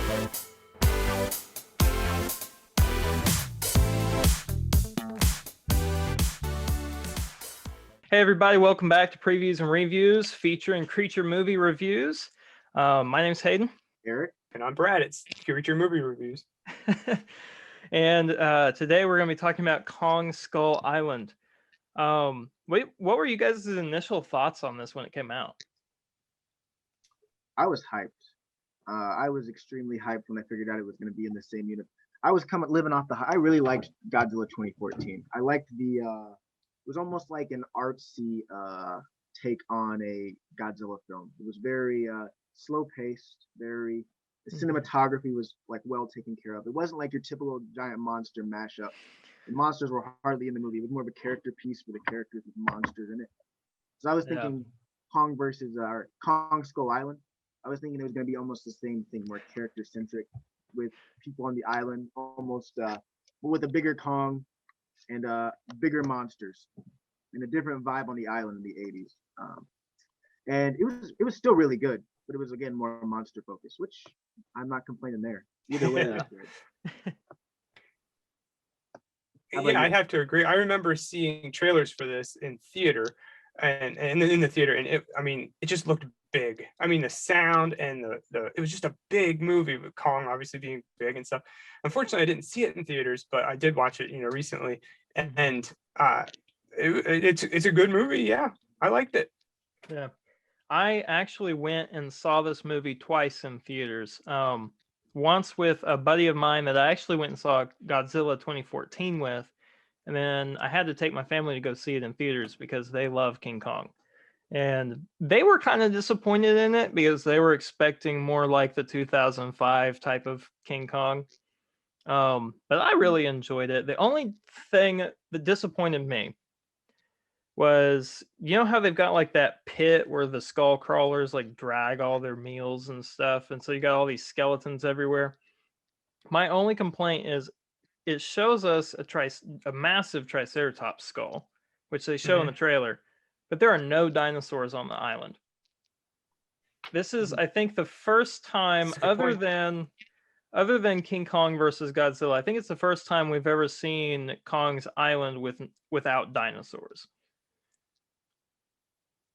Hey everybody, welcome back to Previews and Reviews featuring creature movie reviews. My name's Hayden. Eric. And I'm Brad. It's Creature Movie Reviews. And today we're going to be talking about Kong Skull Island. What were you guys' initial thoughts on this when it came out? I was hyped. I was extremely hyped when I figured out it was going to be in the same unit. I was living off the high. I really liked Godzilla 2014. I liked the it was almost like an artsy take on a Godzilla film. It was very slow paced, very the cinematography was like well taken care of. It wasn't like your typical giant monster mashup. The monsters were hardly in the movie. It was more of a character piece for the characters with monsters in it. So I was thinking Kong versus Kong Skull Island. I was thinking it was going to be almost the same thing, more character centric, with people on the island, almost but with a bigger Kong and bigger monsters, and a different vibe on the island in the 80s. And it was still really good, but it was again more monster focused, which I'm not complaining there. Either way, that's good. Yeah, I'd have to agree. I remember seeing trailers for this in theater, and in the theater, and it just looked big. I mean, the sound and the it was just a big movie with Kong obviously being big and stuff. Unfortunately, I didn't see it in theaters, but I did watch it, recently, and it's a good movie. Yeah, I liked it. Yeah, I actually went and saw this movie twice in theaters. Once with a buddy of mine that I actually went and saw Godzilla 2014 with, and then I had to take my family to go see it in theaters because they love King Kong. And they were kind of disappointed in it because they were expecting more like the 2005 type of King Kong. But I really enjoyed it. The only thing that disappointed me was, how they've got like that pit where the skull crawlers like drag all their meals and stuff, and so you got all these skeletons everywhere. My only complaint is it shows us a massive triceratops skull, which they show in the trailer, but there are no dinosaurs on the island. This is, I think, the first time other than King Kong versus Godzilla, I think it's the first time we've ever seen Kong's island without dinosaurs.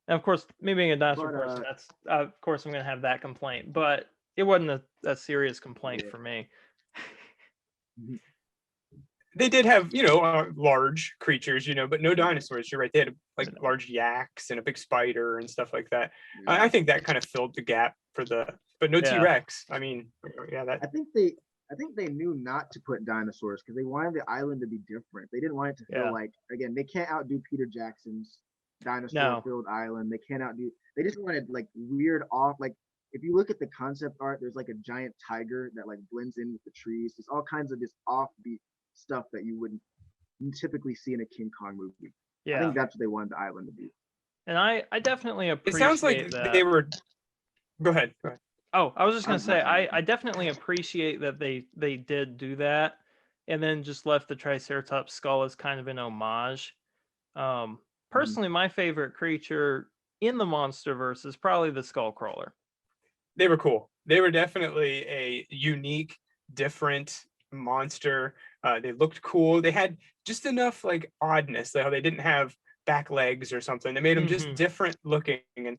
And of course, me being a dinosaur person, that's of course I'm going to have that complaint, but it wasn't a serious complaint for me. They did have, large creatures, but no dinosaurs. You're right. They had like large yaks and a big spider and stuff like that. Yeah. I think that kind of filled the gap but no T-Rex. I mean, that. I think they knew not to put dinosaurs because they wanted the island to be different. They didn't want it to feel like, again, they can't outdo Peter Jackson's dinosaur-filled island. They can't outdo. They just wanted like weird off. Like if you look at the concept art, there's like a giant tiger that like blends in with the trees. There's all kinds of this offbeat stuff that you wouldn't typically see in a King Kong movie. Yeah, I think that's what they wanted the island to be. And I definitely appreciate. It sounds like that. They were. Go ahead. Oh, I was just gonna say I definitely appreciate that they did do that, and then just left the Triceratops skull as kind of an homage. Personally, my favorite creature in the MonsterVerse is probably the skull crawler. They were cool. They were definitely a unique, different monster. They looked cool. They had just enough like oddness, like how they didn't have back legs or something. They made them just different looking, and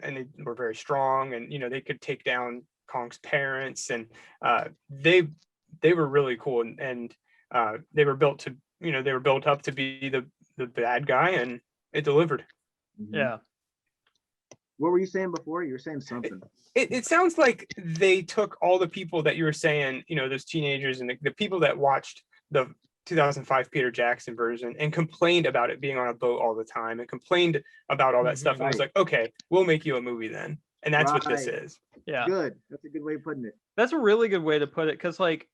they were very strong, and they could take down Kong's parents, and they were really cool, and they were built up to be the bad guy, and it delivered. Yeah. What were you saying before? You were saying something. It sounds like they took all the people that you were saying, those teenagers and the people that watched the 2005 Peter Jackson version and complained about it being on a boat all the time and complained about all that stuff. And was like, okay, we'll make you a movie then. And that's what this is. Yeah. Good. That's a good way of putting it. That's a really good way to put it. Cause like,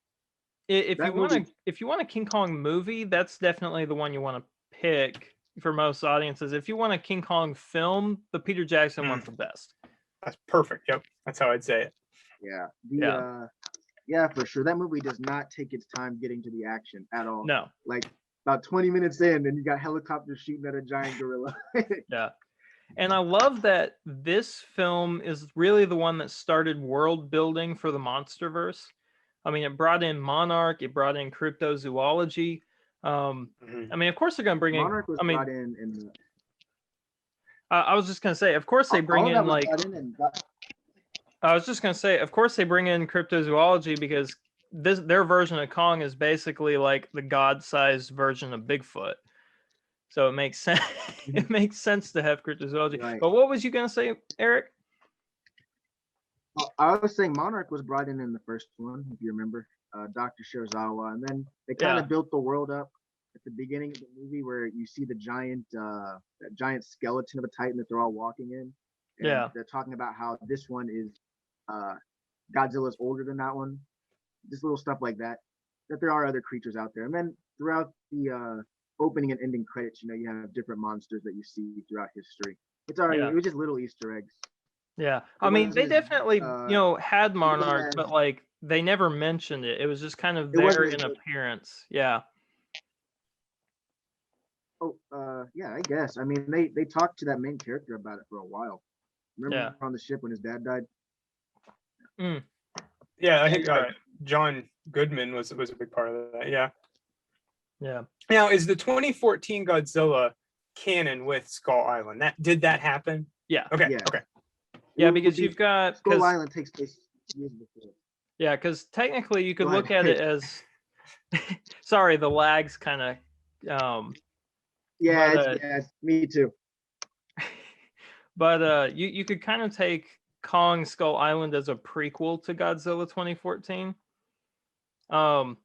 if you want a King Kong movie, that's definitely the one you want to pick for most audiences. If you want a King Kong film, the Peter Jackson one's the best. That's perfect. Yep. That's how I'd say it. Yeah. Yeah, for sure. That movie does not take its time getting to the action at all. No. Like about 20 minutes in, and you got helicopters shooting at a giant gorilla. Yeah. And I love that this film is really the one that started world building for the MonsterVerse. I mean, it brought in Monarch, it brought in cryptozoology. I mean, of course they're going to bring in. Monarch was I mean, brought in I was just going to say, of course they bring all of in that was like. brought in, and I was just going to say, of course they bring in cryptozoology because their version of Kong is basically like the god-sized version of Bigfoot. So it makes sense. It makes sense to have cryptozoology. right. But what was you going to say, Eric? I was saying Monarch was brought in the first one, if you remember, Dr. Shirazawa, and then they kind Yeah. of built the world up at the beginning of the movie where you see the that giant skeleton of a Titan that they're all walking in, and Yeah. they're talking about how this one is Godzilla's older than that one, just little stuff like that. That there are other creatures out there, and then throughout the opening and ending credits, you have different monsters that you see throughout history. Yeah. It was just little Easter eggs. Yeah. It I mean, they wasn't as definitely, had it wasn't Monarch, as but like they never mentioned it. It was just kind of it there wasn't as in good. appearance. Yeah. Oh, yeah, I guess. I mean, they talked to that main character about it for a while. Remember Yeah. on the ship when his dad died? Mm. Yeah, I think Right. John Goodman was a big part of that. Yeah. Yeah. Now, is the 2014 Godzilla canon with Skull Island? Did that happen? Yeah. Okay. Yeah. Okay. Yeah, It would because be you've got Skull Island takes place years before. Yeah, because technically you could Go look ahead. at it as sorry, the lag's kind of Yeah, but me too. but you could kind of take Kong Skull Island as a prequel to Godzilla 2014. So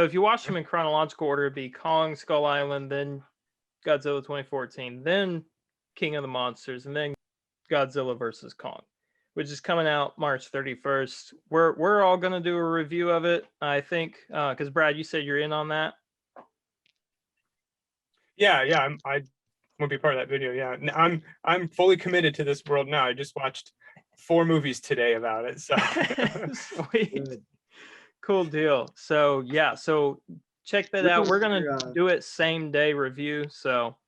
if you watch them in chronological order, it'd be Kong Skull Island, then Godzilla 2014, then King of the Monsters, and then Godzilla versus Kong, which is coming out March 31st. We're all gonna do a review of it, I think, because Brad, you said you're in on that. Yeah, I want to be part of that video. Yeah, I'm fully committed to this world now. I just watched 4 movies today about it. So Sweet, Good. cool deal. So yeah, so check that Which out. one We're was gonna your, do it same day review. So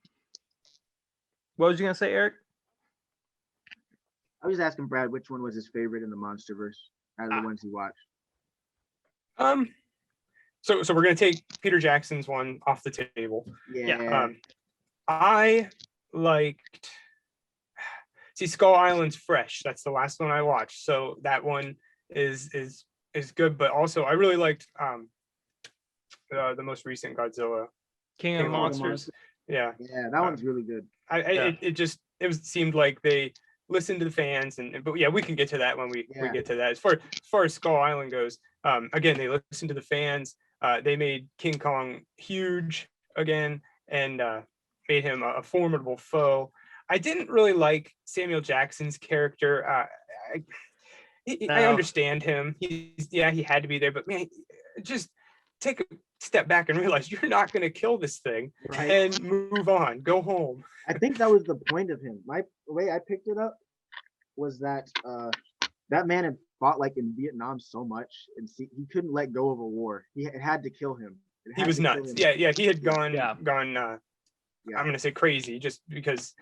what was you gonna say, Eric? I was asking Brad which one was his favorite in the MonsterVerse out of the ones he watched. so we're gonna take Peter Jackson's one off the table. Yeah. I liked. See, Skull Island's fresh. That's the last one I watched, so that one is good. But also, I really liked the most recent Godzilla, King of the Monsters. Yeah, that one's really good. It seemed like they listened to the fans, but yeah, we can get to that when we get to that. As far as Skull Island goes, again, they listened to the fans. They made King Kong huge again and made him a formidable foe. I didn't really like Samuel Jackson's character. I understand him. He had to be there, but man, just take a step back and realize you're not going to kill this thing, right? And move on, go home. I think that was the point of him. The way I picked it up was that that man had fought like in Vietnam so much, and he couldn't let go of a war. It had to kill him. He was nuts. Yeah, he had gone. I'm going to say crazy, just because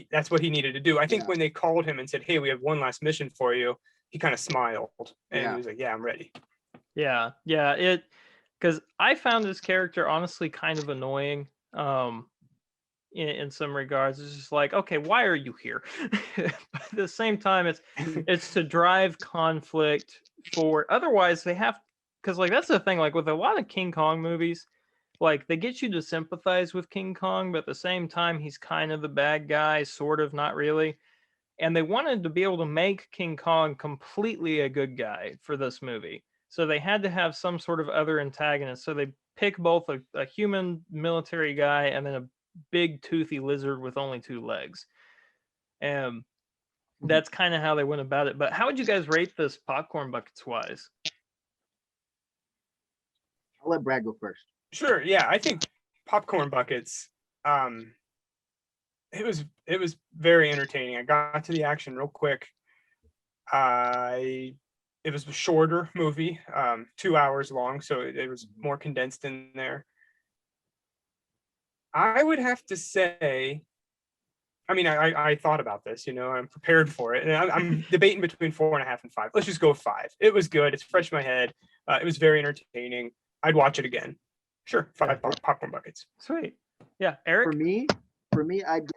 that's what he needed to do. I think when they called him and said, "Hey, we have one last mission for you," he kind of smiled and he was like, "Yeah, I'm ready." Yeah, because I found this character honestly kind of annoying. In some regards, it's just like, okay, why are you here? But at the same time, it's to drive conflict forward. Otherwise, they have, because like that's the thing. Like with a lot of King Kong movies, like they get you to sympathize with King Kong, but at the same time, he's kind of the bad guy, sort of, not really. And they wanted to be able to make King Kong completely a good guy for this movie. So they had to have some sort of other antagonist. So they pick both a human military guy and then a big toothy lizard with only 2 legs. And that's kind of how they went about it. But how would you guys rate this popcorn buckets wise? I'll let Brad go first. Sure. Yeah, I think popcorn buckets. It was very entertaining. I got to the action real quick. It was a shorter movie, 2 hours long, so it was more condensed in there. I would have to say I mean, I thought about this, I'm prepared for it. And I'm debating between 4.5 and 5. Let's just go with 5. It was good. It's fresh in my head. It was very entertaining. I'd watch it again. Sure. 5 popcorn buckets. Sweet. Yeah. Eric? For me, I'd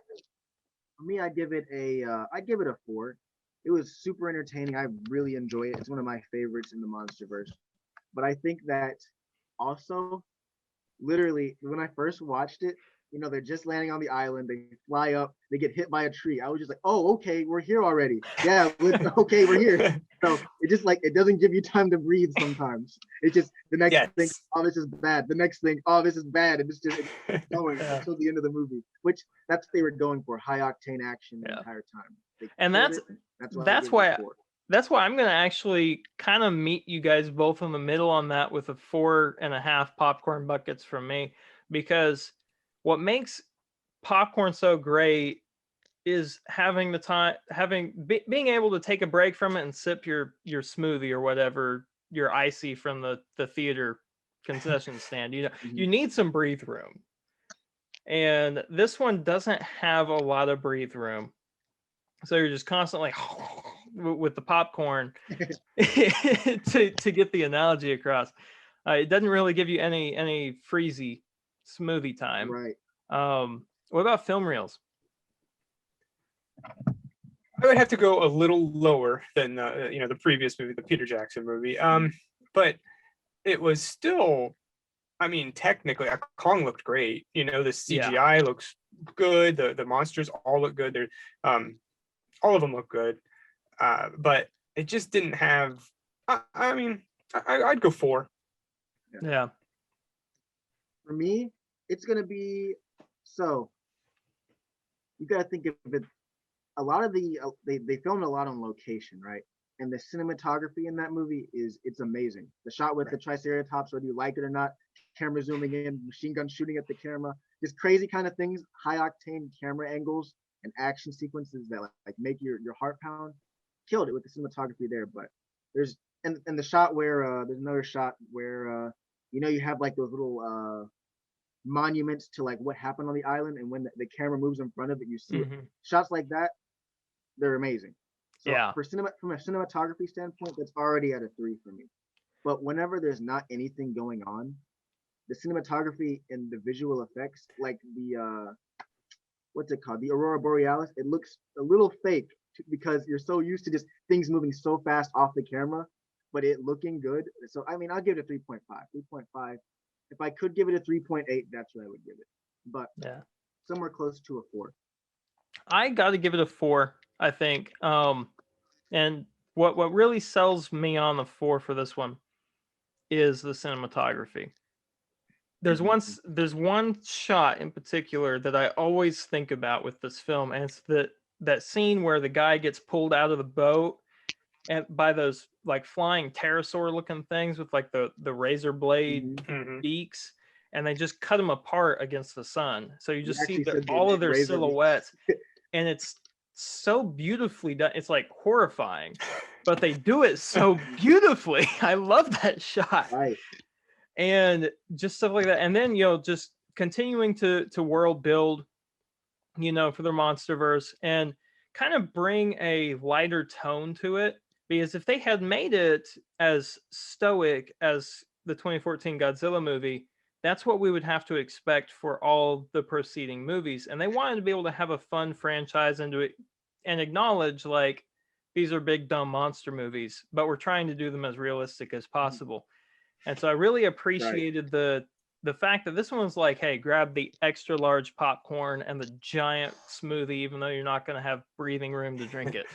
give it a 4. It was super entertaining. I really enjoy it. It's one of my favorites in the MonsterVerse. But I think that also, literally, when I first watched it, they're just landing on the island. They fly up. They get hit by a tree. I was just like, oh, okay, we're here already. Yeah, okay, we're here. So it just it doesn't give you time to breathe sometimes. It's just the next thing, oh, this is bad. The next thing, oh, this is bad. And it's going until the end of the movie, which that's what they were going for, high octane action the entire time. And that's why I'm going to actually kind of meet you guys both in the middle on that with a 4.5 popcorn buckets from me, because what makes popcorn so great is having the time, being able to take a break from it and sip your smoothie or whatever, your icy from the theater concession stand. You need some breathe room, and this one doesn't have a lot of breathe room, so you're just constantly with the popcorn to get the analogy across. It doesn't really give you any freezy smoothie time. Right. What about film reels? I would have to go a little lower than the previous movie, the Peter Jackson movie. But it was still, I mean, technically, Kong looked great. The CGI looks good. The monsters all look good. They're all of them look good. But it just didn't have. I mean, I'd go 4. Yeah. For me, it's gonna be so. You gotta think of it. A lot of they filmed a lot on location, right? And the cinematography in that movie it's amazing. The shot with the Triceratops, whether you like it or not, camera zooming in, machine gun shooting at the camera, just crazy kind of things, high octane camera angles and action sequences that make your heart pound. Killed it with the cinematography there. But there's and the shot where there's another shot where you have those little monuments to what happened on the island, and when the camera moves in front of it, you see it. Shots like that, they're amazing. So from a cinematography standpoint, that's already at a 3 for me. But whenever there's not anything going on, the cinematography and the visual effects, like the what's it called, the Aurora Borealis, it looks a little fake because you're so used to just things moving so fast off the camera, but it looking good. So I mean, I'll give it a 3.5. 3.5. If I could give it a 3.8, that's what I would give it. But somewhere close to a 4. I got to give it a 4, I think. And what really sells me on the 4 for this one is the cinematography. There's one shot in particular that I always think about with this film, and it's that scene where the guy gets pulled out of the boat and by those flying pterosaur looking things with the razor blade beaks, and they just cut them apart against the sun. So you just see all of their silhouettes, and it's so beautifully done. It's horrifying, but they do it so beautifully. I love that shot. Right. And just stuff like that. And then, just continuing to world build, for their MonsterVerse and kind of bring a lighter tone to it. Because if they had made it as stoic as the 2014 Godzilla movie, that's what we would have to expect for all the preceding movies. And they wanted to be able to have a fun franchise and acknowledge these are big dumb monster movies, but we're trying to do them as realistic as possible. And so I really appreciated the fact that this one was hey, grab the extra large popcorn and the giant smoothie, even though you're not going to have breathing room to drink it.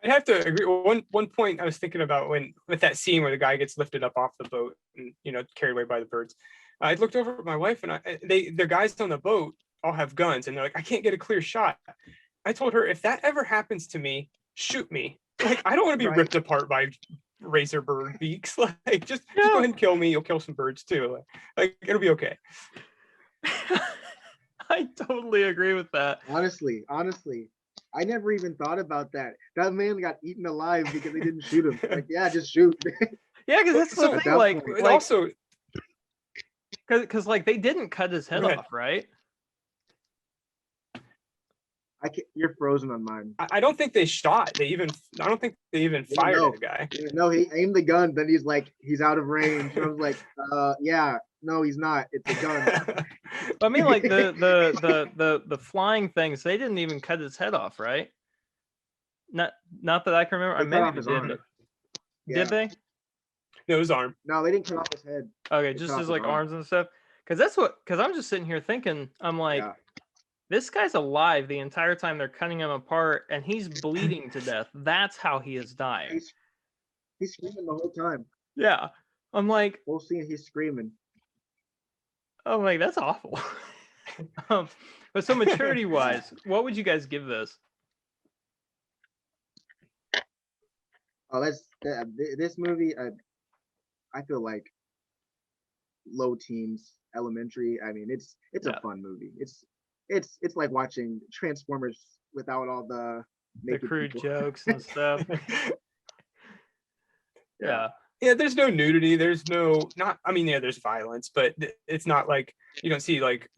I'd have to agree. One point I was thinking about with that scene where the guy gets lifted up off the boat and carried away by the birds. I looked over at my wife, and the guys on the boat all have guns, and they're like, I can't get a clear shot. I told her, if that ever happens to me, shoot me. I don't want to be ripped apart by razor bird beaks. Just go ahead and kill me. You'll kill some birds too. It'll be okay. I totally agree with that. Honestly, I never even thought about that. That man got eaten alive because they didn't shoot him. Just shoot. Yeah, because that's the thing. Also, because they didn't cut his head off, right? You're frozen on mine. I don't think they shot. I don't think they even fired at the guy. No, he aimed the gun, then he's out of range. And I was like, yeah, no, he's not. It's a gun. I mean, like the flying things, they didn't even cut his head off, right? Not that I can remember. They cut Maybe off they his did. arm. Did they? No, his arm. No, they didn't cut off his head. Okay, They just cut his off like his arm. arms and stuff. Because I'm just sitting here thinking, I'm like, Yeah. this guy's alive the entire time they're cutting him apart, and he's bleeding to death. That's how he is dying. He's screaming the whole time. Yeah, I'm like, Whole scene, he's screaming. oh my, that's awful. But so maturity wise, what would you guys give this? Oh, this movie. I feel like low teens, elementary. I mean, it's a fun movie. It's like watching Transformers without all the crude people. jokes and stuff. Yeah. Yeah, there's no nudity. There's there's violence, but it's not like you don't see like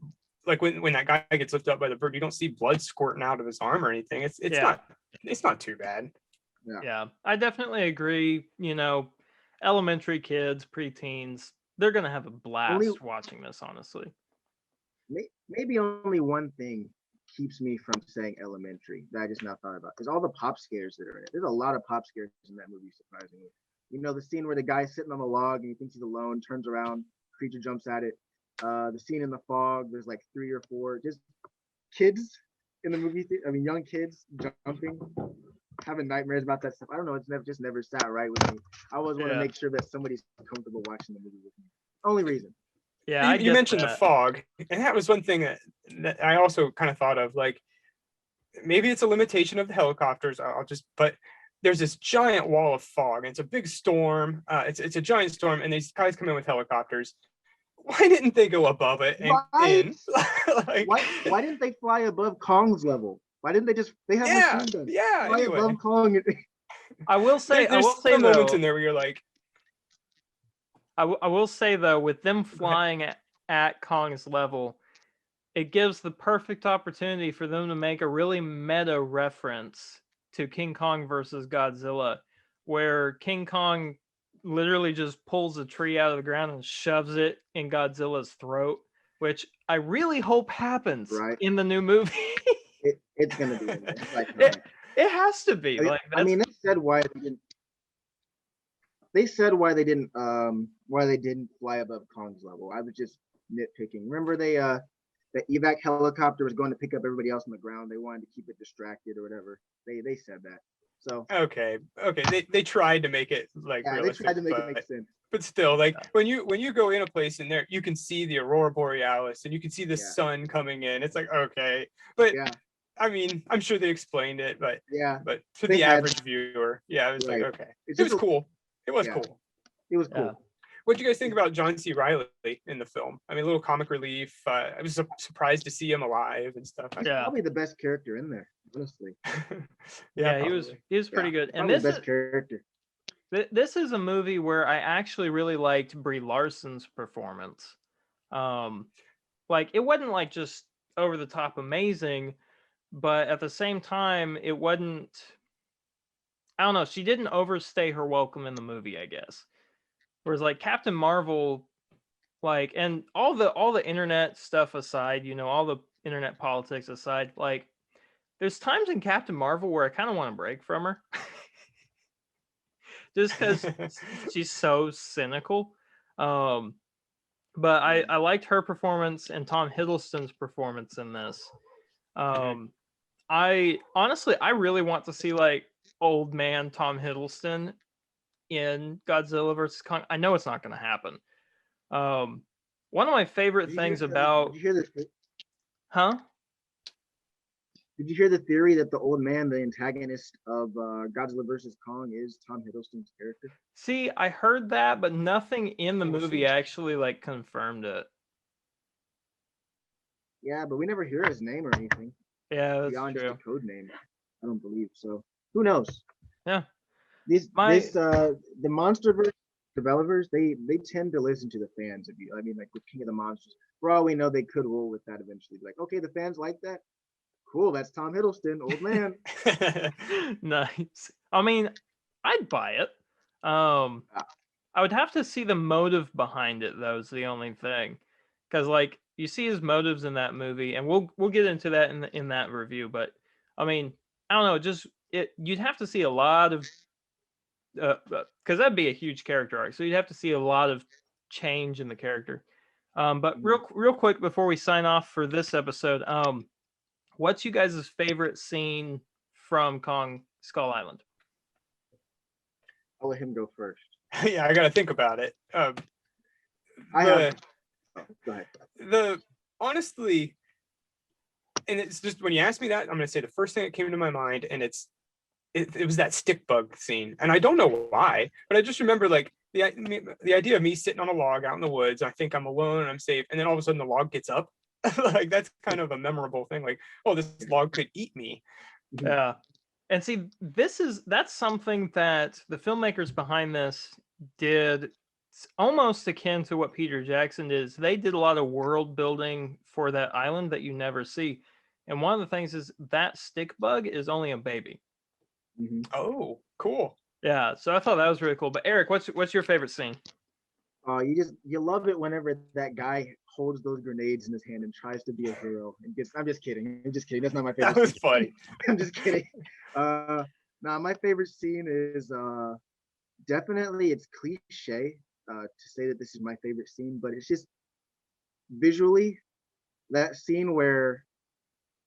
when that guy gets lifted up by the bird, you don't see blood squirting out of his arm or anything. It's not too bad. Yeah, I definitely agree. Elementary kids, preteens, they're gonna have a blast watching this. Honestly, maybe only one thing keeps me from saying elementary that I just now thought about, because all the pop scares that are in it. There's a lot of pop scares in that movie, surprisingly. The scene where the guy's sitting on the log and he thinks he's alone, turns around, creature jumps at it. The scene in the fog, there's like 3 or 4 just kids in the movie. Young kids jumping, having nightmares about that stuff. I don't know. It's just never sat right with me. I always want to make sure that somebody's comfortable watching the movie with me. Only reason. Yeah, you mentioned the fog, and that was one thing that I also kind of thought of. Like, maybe it's a limitation of the helicopters. But there's this giant wall of fog, and it's a big storm. It's a giant storm, and these guys come in with helicopters. Why didn't they go above it and in? Why didn't they fly above Kong's level? Why didn't they have machine guns? Yeah. Fly above Kong. I will say, there's some moments in there where you're like, I will say though, with them flying at Kong's level, it gives the perfect opportunity for them to make a really meta reference to King Kong versus Godzilla, where King Kong literally just pulls a tree out of the ground and shoves it in Godzilla's throat, which I really hope happens in the new movie. It's gonna be in there. It has to be. They said why they didn't fly above Kong's level. I was just nitpicking. Remember the evac helicopter was going to pick up everybody else on the ground. They wanted to keep it distracted or whatever. They said that. So okay. They tried to make it like realistic. They tried to make it make sense. But still, like when you go in a place in there, you can see the aurora borealis and you can see the sun coming in. It's like, okay, but I mean, I'm sure they explained it, but to the average viewer, it was like, okay, it was cool. It was cool. It was cool. What do you guys think about John C. Reilly in the film? I mean, a little comic relief. I was surprised to see him alive and stuff. Probably the best character in there, honestly. He was pretty good. And this the best character. This is a movie where I actually really liked Brie Larson's performance. Like, it wasn't like just over the top amazing, but at the same time, it wasn't. I don't know. She didn't overstay her welcome in the movie, I guess. Whereas like Captain Marvel, like, and all the internet stuff aside, all the internet politics aside, like, there's times in Captain Marvel where I kind of want to break from her. Just because she's so cynical. But I liked her performance and Tom Hiddleston's performance in this. I really want to see like old man Tom Hiddleston in Godzilla versus Kong. I know it's not going to happen. One of my favorite things about... Did you hear this? Huh? Did you hear the theory that the old man, the antagonist of Godzilla versus Kong, is Tom Hiddleston's character? See, I heard that, but nothing in the movie actually like confirmed it. Yeah, but we never hear his name or anything. Yeah, that's beyond true. Just a code name. I don't believe so. Who knows? Yeah. The MonsterVerse developers, they tend to listen to the fans. Like with King of the Monsters, for all we know, they could roll with that eventually. Like, okay, the fans like that. Cool. That's Tom Hiddleston, old man. Nice. I mean, I'd buy it. Ah. I would have to see the motive behind it, though, is the only thing. Because like you see his motives in that movie, and we'll get into that in that review. But I mean, I don't know, just you'd have to see a lot of because that'd be a huge character arc. So you'd have to see a lot of change in the character. But real quick before we sign off for this episode, what's you guys' favorite scene from Kong Skull Island? I'll let him go first. Yeah, I got to think about it. I have. Oh, go ahead. Honestly, and it's just when you ask me that, I'm going to say the first thing that came to my mind, and it was that stick bug scene, and I don't know why, but I just remember like the idea of me sitting on a log out in the woods. I think I'm alone and I'm safe, and then all of a sudden the log gets up. Like that's kind of a memorable thing. Like, oh, this log could eat me. Yeah. And see, that's something that the filmmakers behind this did almost akin to what Peter Jackson did. They did a lot of world building for that island that you never see. And one of the things is that stick bug is only a baby. Oh, cool. Yeah, so I thought that was really cool. But Eric, what's your favorite scene? You love it whenever that guy holds those grenades in his hand and tries to be a hero and gets. I'm just kidding. That's not my favorite. That was scene. funny. I'm just kidding. My favorite scene is definitely, it's cliche to say that this is my favorite scene, but it's just visually that scene where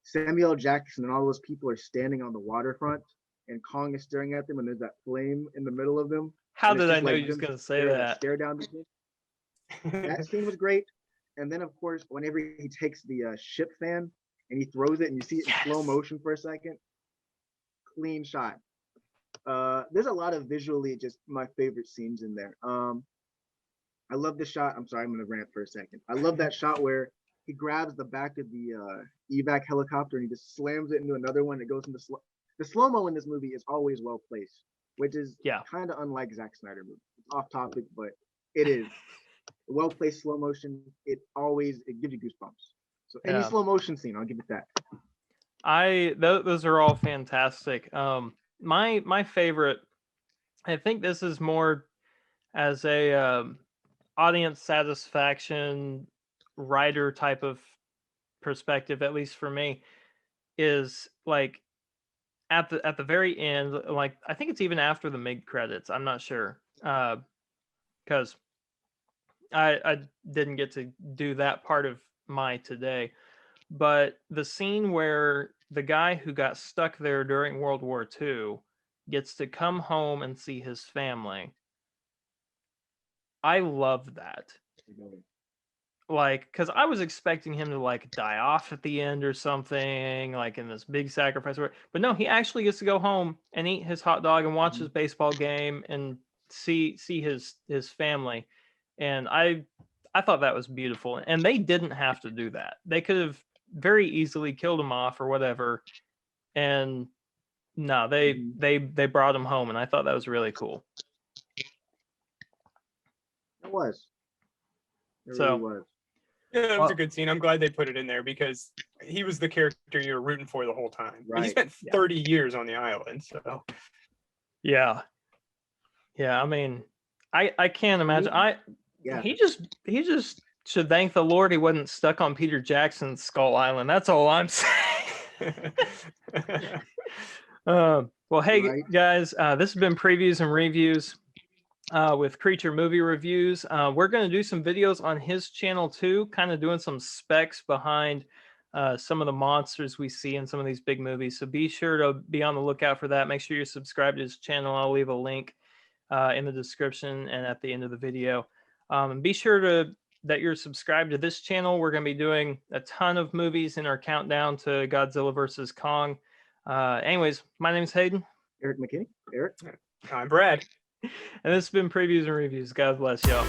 Samuel L. Jackson and all those people are standing on the waterfront and Kong is staring at them and there's that flame in the middle of them. How did I know you was going to say that? Stare down. That scene was great. And then, of course, whenever he takes the ship fan and he throws it and you see it in slow motion for a second, clean shot. There's a lot of visually just my favorite scenes in there. I love the shot. I'm sorry, I'm going to rant for a second. I love that shot where he grabs the back of the evac helicopter and he just slams it into another one. It goes into the slow-mo in this movie is always well placed, which is kind of unlike Zack Snyder movie. It's off topic, but it is well placed slow motion. It gives you goosebumps. So any slow motion scene, I'll give it that. Those are all fantastic. My favorite, I think this is more as a audience satisfaction writer type of perspective, at least for me, is like at the very end, like I think it's even after the mid credits. I'm not sure because I didn't get to do that part of my today, but the scene where the guy who got stuck there during World War II gets to come home and see his family. I love that. Like, because I was expecting him to like die off at the end or something, like in this big sacrifice. But no, he actually gets to go home and eat his hot dog and watch his baseball game and see his family. And I thought that was beautiful. And they didn't have to do that. They could have very easily killed him off or whatever. And no, they brought him home, and I thought that was really cool. It was. It So really was. Yeah, it was a good scene. I'm glad they put it in there because he was the character you were rooting for the whole time. Right. And he spent 30 years on the island, so yeah. I mean, I can't imagine. He just should thank the Lord he wasn't stuck on Peter Jackson's Skull Island. That's all I'm saying. Well, hey guys, this has been Previews and Reviews with Creature Movie Reviews. We're going to do some videos on his channel too, kind of doing some specs behind some of the monsters we see in some of these big movies. So be sure to be on the lookout for that. Make sure you're subscribed to his channel. I'll leave a link in the description and at the end of the video. And be sure that you're subscribed to this channel. We're going to be doing a ton of movies in our countdown to Godzilla versus Kong. Anyways, my name's Hayden. Eric McKinney. Eric. I'm Brad. And this has been Previews and Reviews. God bless y'all.